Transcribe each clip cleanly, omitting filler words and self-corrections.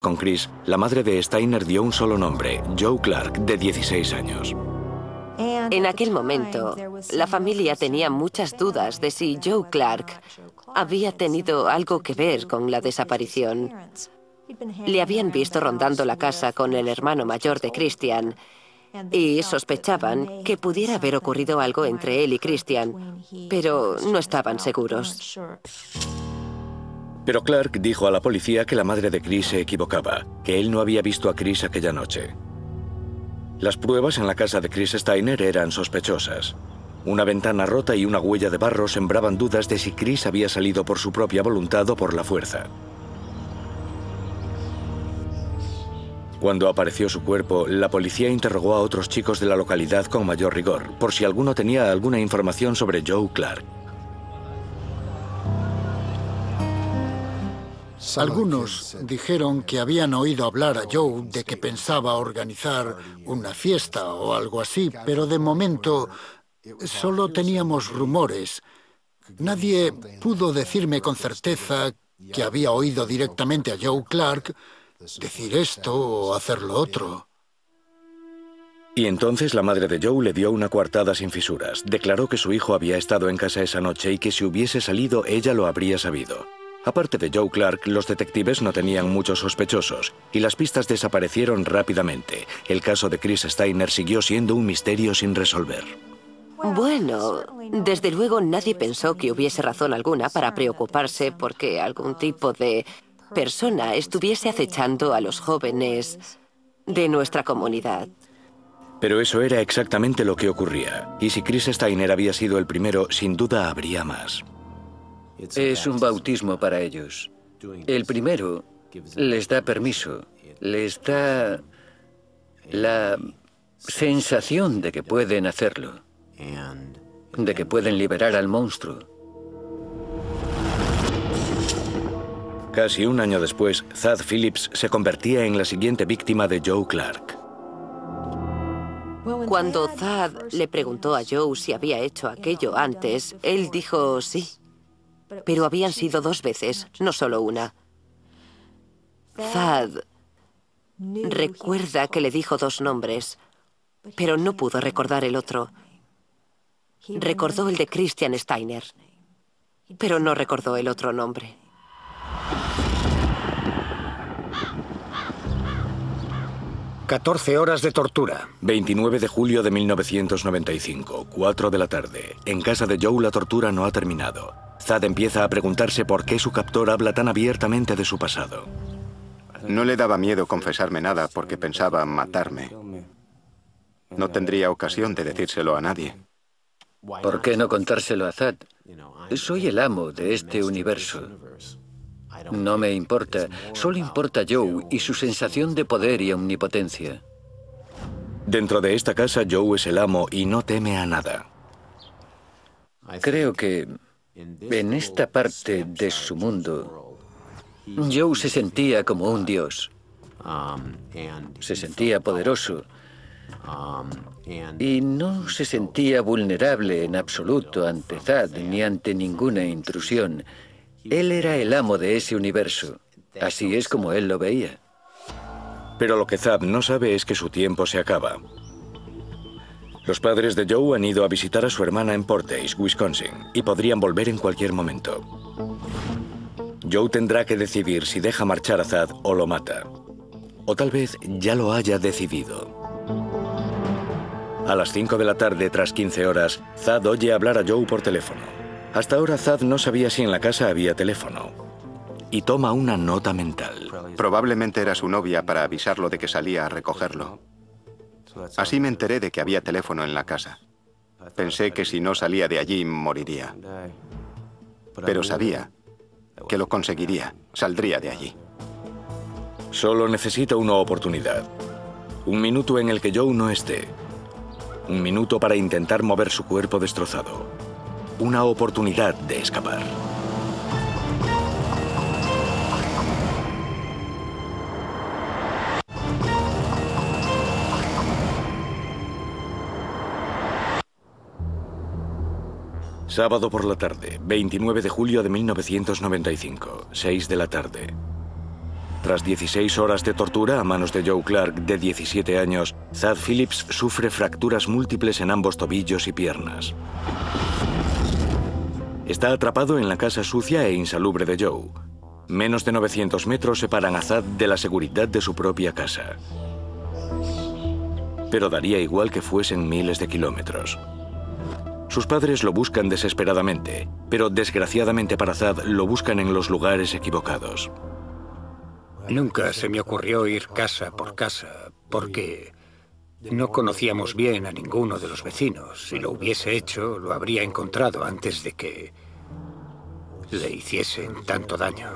con Chris, la madre de Steiner dio un solo nombre, Joe Clark, de 16 años. En aquel momento, la familia tenía muchas dudas de si Joe Clark había tenido algo que ver con la desaparición. Le habían visto rondando la casa con el hermano mayor de Christian y sospechaban que pudiera haber ocurrido algo entre él y Christian, pero no estaban seguros. Pero Clark dijo a la policía que la madre de Chris se equivocaba, que él no había visto a Chris aquella noche. Las pruebas en la casa de Chris Steiner eran sospechosas. Una ventana rota y una huella de barro sembraban dudas de si Chris había salido por su propia voluntad o por la fuerza. Cuando apareció su cuerpo, la policía interrogó a otros chicos de la localidad con mayor rigor, por si alguno tenía alguna información sobre Joe Clark. Algunos dijeron que habían oído hablar a Joe de que pensaba organizar una fiesta o algo así, pero de momento solo teníamos rumores. Nadie pudo decirme con certeza que había oído directamente a Joe Clark decir esto o hacer lo otro. Y entonces la madre de Joe le dio una coartada sin fisuras. Declaró que su hijo había estado en casa esa noche y que si hubiese salido ella lo habría sabido. Aparte de Joe Clark, los detectives no tenían muchos sospechosos y las pistas desaparecieron rápidamente. El caso de Chris Steiner siguió siendo un misterio sin resolver. Bueno, desde luego nadie pensó que hubiese razón alguna para preocuparse porque algún tipo de persona estuviese acechando a los jóvenes de nuestra comunidad. Pero eso era exactamente lo que ocurría. Y si Chris Steiner había sido el primero, sin duda habría más. Es un bautismo para ellos. El primero les da permiso, les da la sensación de que pueden hacerlo, de que pueden liberar al monstruo. Casi un año después, Thad Phillips se convertía en la siguiente víctima de Joe Clark. Cuando Thad le preguntó a Joe si había hecho aquello antes, él dijo sí. Pero habían sido 2 veces, no solo una. Thad recuerda que le dijo 2 nombres, pero no pudo recordar el otro. Recordó el de Christian Steiner, pero no recordó el otro nombre. «14 horas de tortura». 29 de julio de 1995, 4 de la tarde. En casa de Joe la tortura no ha terminado. Thad empieza a preguntarse por qué su captor habla tan abiertamente de su pasado. No le daba miedo confesarme nada porque pensaba matarme. No tendría ocasión de decírselo a nadie. ¿Por qué no contárselo a Thad? Soy el amo de este universo. No me importa, solo importa Joe y su sensación de poder y omnipotencia. Dentro de esta casa, Joe es el amo y no teme a nada. Creo que en esta parte de su mundo, Joe se sentía como un dios. Se sentía poderoso y no se sentía vulnerable en absoluto ante Thad ni ante ninguna intrusión. Él era el amo de ese universo. Así es como él lo veía. Pero lo que Thad no sabe es que su tiempo se acaba. Los padres de Joe han ido a visitar a su hermana en Portage, Wisconsin, y podrían volver en cualquier momento. Joe tendrá que decidir si deja marchar a Thad o lo mata. O tal vez ya lo haya decidido. A las 5 de la tarde, tras 15 horas, Thad oye hablar a Joe por teléfono. Hasta ahora Thad no sabía si en la casa había teléfono. Y toma una nota mental. Probablemente era su novia para avisarlo de que salía a recogerlo. Así me enteré de que había teléfono en la casa. Pensé que si no salía de allí, moriría. Pero sabía que lo conseguiría. Saldría de allí. Solo necesita una oportunidad. Un minuto en el que Joe no esté. Un minuto para intentar mover su cuerpo destrozado. Una oportunidad de escapar. Sábado por la tarde, 29 de julio de 1995, 6 de la tarde. Tras 16 horas de tortura a manos de Joe Clark, de 17 años, Thad Phillips sufre fracturas múltiples en ambos tobillos y piernas. Está atrapado en la casa sucia e insalubre de Joe. Menos de 900 metros separan a Thad de la seguridad de su propia casa. Pero daría igual que fuesen miles de kilómetros. Sus padres lo buscan desesperadamente, pero desgraciadamente para Thad lo buscan en los lugares equivocados. Nunca se me ocurrió ir casa por casa, porque no conocíamos bien a ninguno de los vecinos. Si lo hubiese hecho, lo habría encontrado antes de que le hiciesen tanto daño.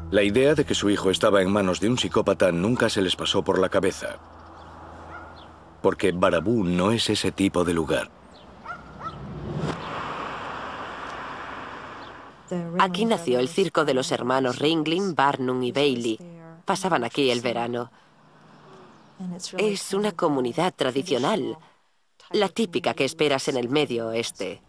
La idea de que su hijo estaba en manos de un psicópata nunca se les pasó por la cabeza. Porque Baraboo no es ese tipo de lugar. Aquí nació el circo de los hermanos Ringling, Barnum y Bailey. Pasaban aquí el verano. Es una comunidad tradicional, la típica que esperas en el Medio Oeste.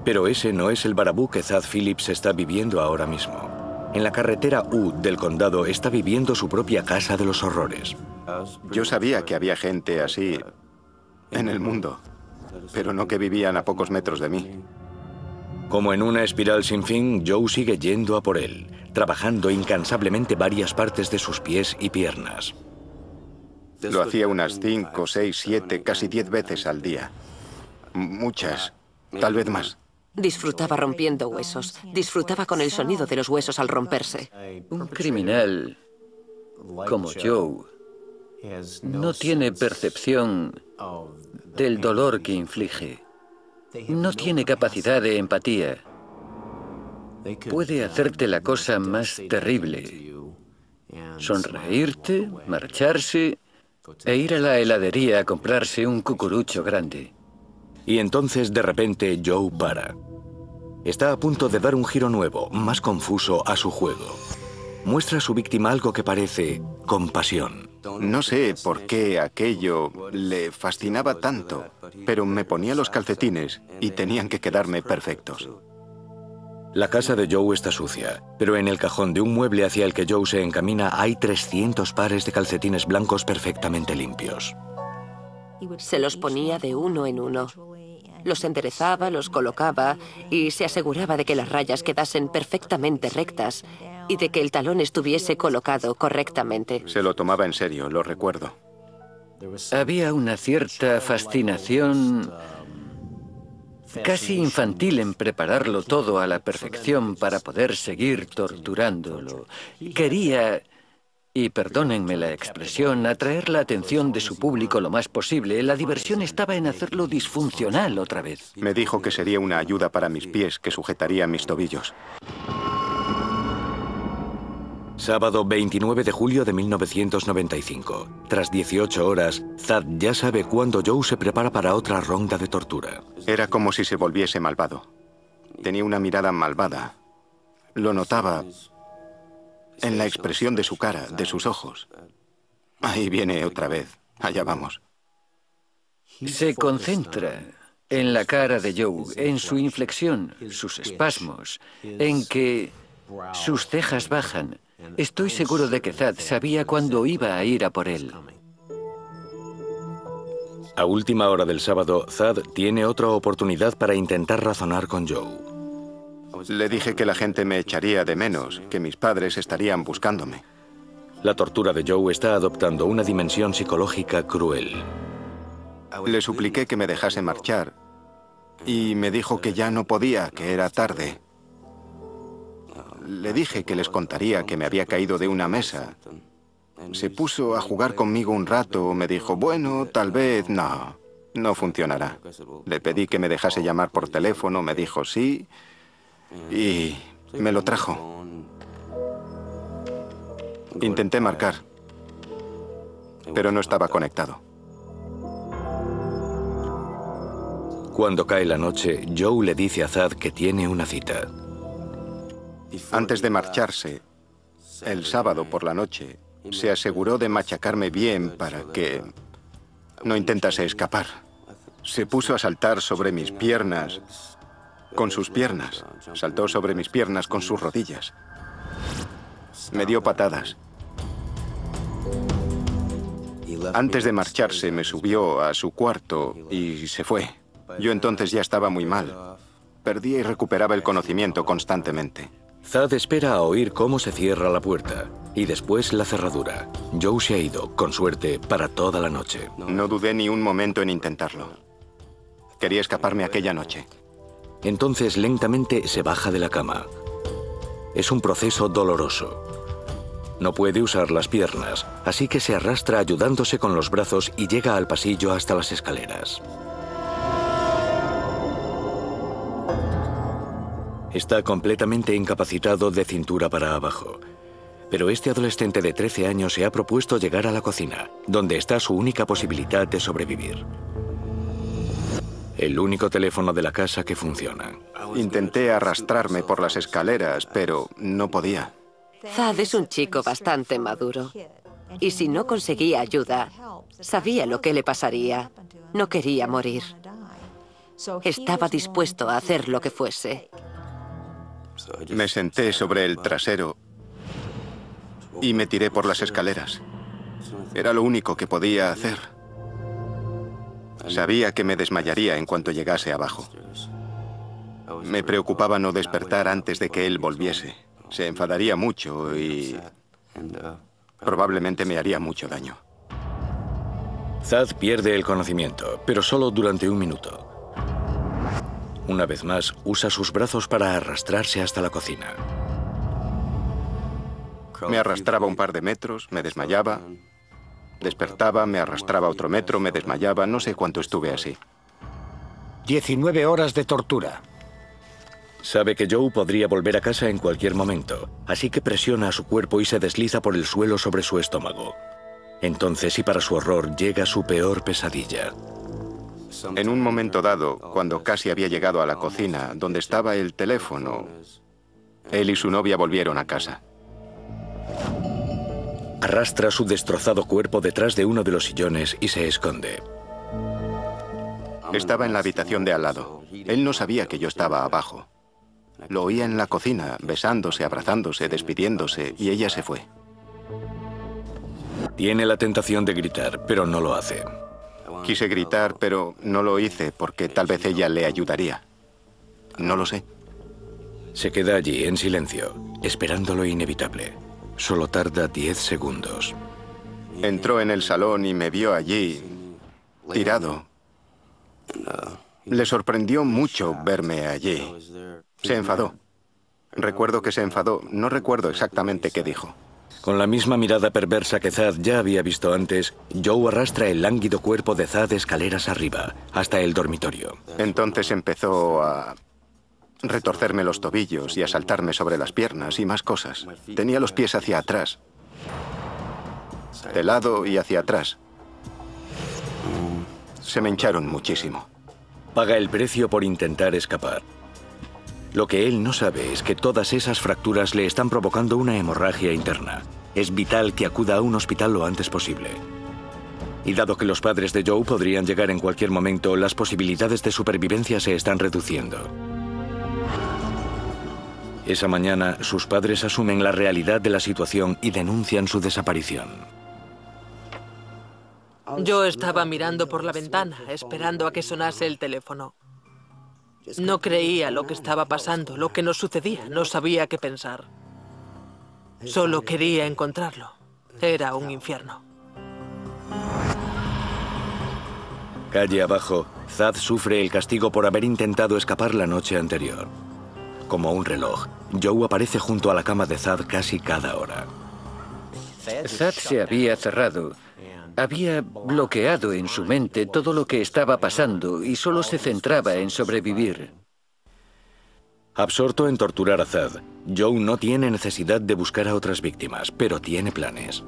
Pero ese no es el Baraboo que Thad Phillips está viviendo ahora mismo. En la carretera U del condado está viviendo su propia casa de los horrores. Yo sabía que había gente así en el mundo, pero no que vivían a pocos metros de mí. Como en una espiral sin fin, Joe sigue yendo a por él, trabajando incansablemente varias partes de sus pies y piernas. Lo hacía unas 5, 6, 7, casi 10 veces al día. Muchas, tal vez más. Disfrutaba rompiendo huesos. Disfrutaba con el sonido de los huesos al romperse. Un criminal como Joe no tiene percepción del dolor que inflige. No tiene capacidad de empatía. Puede hacerte la cosa más terrible. Sonreírte, marcharse e ir a la heladería a comprarse un cucurucho grande. Y entonces, de repente, Joe para. Está a punto de dar un giro nuevo, más confuso, a su juego. Muestra a su víctima algo que parece compasión. No sé por qué aquello le fascinaba tanto, pero me ponía los calcetines y tenían que quedarme perfectos. La casa de Joe está sucia, pero en el cajón de un mueble hacia el que Joe se encamina hay 300 pares de calcetines blancos perfectamente limpios. Se los ponía de uno en uno. Los enderezaba, los colocaba y se aseguraba de que las rayas quedasen perfectamente rectas y de que el talón estuviese colocado correctamente. Se lo tomaba en serio, lo recuerdo. Había una cierta fascinación casi infantil en prepararlo todo a la perfección para poder seguir torturándolo. Quería, y perdónenme la expresión, atraer la atención de su público lo más posible. La diversión estaba en hacerlo disfuncional otra vez. Me dijo que sería una ayuda para mis pies, que sujetaría mis tobillos. Sábado 29 de julio de 1995. Tras 18 horas, Thad ya sabe cuándo Joe se prepara para otra ronda de tortura. Era como si se volviese malvado. Tenía una mirada malvada. Lo notaba en la expresión de su cara, de sus ojos. Ahí viene otra vez. Allá vamos. Se concentra en la cara de Joe, en su inflexión, sus espasmos, en que sus cejas bajan. Estoy seguro de que Thad sabía cuándo iba a ir a por él. A última hora del sábado, Thad tiene otra oportunidad para intentar razonar con Joe. Le dije que la gente me echaría de menos, que mis padres estarían buscándome. La tortura de Joe está adoptando una dimensión psicológica cruel. Le supliqué que me dejase marchar y me dijo que ya no podía, que era tarde. Le dije que les contaría que me había caído de una mesa. Se puso a jugar conmigo un rato, me dijo, bueno, tal vez, no funcionará. Le pedí que me dejase llamar por teléfono, me dijo sí, y me lo trajo. Intenté marcar, pero no estaba conectado. Cuando cae la noche, Joe le dice a Thad que tiene una cita. Antes de marcharse, el sábado por la noche, se aseguró de machacarme bien para que no intentase escapar. Se puso a saltar sobre mis piernas con sus piernas. Saltó sobre mis piernas con sus rodillas. Me dio patadas. Antes de marcharse, me subió a su cuarto y se fue. Yo entonces ya estaba muy mal. Perdía y recuperaba el conocimiento constantemente. Thad espera a oír cómo se cierra la puerta y después la cerradura. Joe se ha ido, con suerte, para toda la noche. No dudé ni un momento en intentarlo. Quería escaparme aquella noche. Entonces lentamente se baja de la cama. Es un proceso doloroso. No puede usar las piernas, así que se arrastra ayudándose con los brazos y llega al pasillo hasta las escaleras. Está completamente incapacitado de cintura para abajo. Pero este adolescente de 13 años se ha propuesto llegar a la cocina, donde está su única posibilidad de sobrevivir. El único teléfono de la casa que funciona. Intenté arrastrarme por las escaleras, pero no podía. Thad es un chico bastante maduro. Y si no conseguía ayuda, sabía lo que le pasaría. No quería morir. Estaba dispuesto a hacer lo que fuese. Me senté sobre el trasero y me tiré por las escaleras. Era lo único que podía hacer. Sabía que me desmayaría en cuanto llegase abajo. Me preocupaba no despertar antes de que él volviese. Se enfadaría mucho y probablemente me haría mucho daño. Thad pierde el conocimiento, pero solo durante un minuto. Una vez más, usa sus brazos para arrastrarse hasta la cocina. Me arrastraba un par de metros, me desmayaba. Despertaba, me arrastraba otro metro, me desmayaba. No sé cuánto estuve así. 19 horas de tortura. Sabe que Joe podría volver a casa en cualquier momento, así que presiona a su cuerpo y se desliza por el suelo sobre su estómago. Entonces, y para su horror, llega su peor pesadilla. En un momento dado, cuando casi había llegado a la cocina, donde estaba el teléfono, él y su novia volvieron a casa. Arrastra su destrozado cuerpo detrás de uno de los sillones y se esconde. Estaba en la habitación de al lado. Él no sabía que yo estaba abajo. Lo oía en la cocina, besándose, abrazándose, despidiéndose, y ella se fue. Tiene la tentación de gritar, pero no lo hace. Quise gritar, pero no lo hice porque tal vez ella le ayudaría. No lo sé. Se queda allí en silencio, esperando lo inevitable. Solo tarda 10 segundos. Entró en el salón y me vio allí, tirado. Le sorprendió mucho verme allí. Se enfadó. Recuerdo que se enfadó. No recuerdo exactamente qué dijo. Con la misma mirada perversa que Thad ya había visto antes, Joe arrastra el lánguido cuerpo de Thad escaleras arriba, hasta el dormitorio. Entonces empezó a retorcerme los tobillos y a saltarme sobre las piernas y más cosas. Tenía los pies hacia atrás, de lado y hacia atrás. Se me hincharon muchísimo. Paga el precio por intentar escapar. Lo que él no sabe es que todas esas fracturas le están provocando una hemorragia interna. Es vital que acuda a un hospital lo antes posible. Y dado que los padres de Joe podrían llegar en cualquier momento, las posibilidades de supervivencia se están reduciendo. Esa mañana, sus padres asumen la realidad de la situación y denuncian su desaparición. Yo estaba mirando por la ventana, esperando a que sonase el teléfono. No creía lo que estaba pasando, lo que nos sucedía. No sabía qué pensar. Solo quería encontrarlo. Era un infierno. Calle abajo, Thad sufre el castigo por haber intentado escapar la noche anterior. Como un reloj, Joe aparece junto a la cama de Thad casi cada hora. Thad se había cerrado. Había bloqueado en su mente todo lo que estaba pasando y solo se centraba en sobrevivir. Absorto en torturar a Thad, Joe no tiene necesidad de buscar a otras víctimas, pero tiene planes.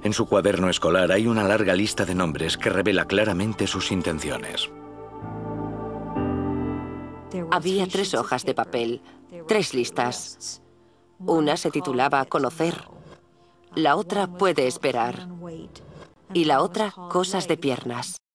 En su cuaderno escolar hay una larga lista de nombres que revela claramente sus intenciones. Había 3 hojas de papel, 3 listas. Una se titulaba Conocer. La otra Puede esperar. Y la otra Cosas de piernas.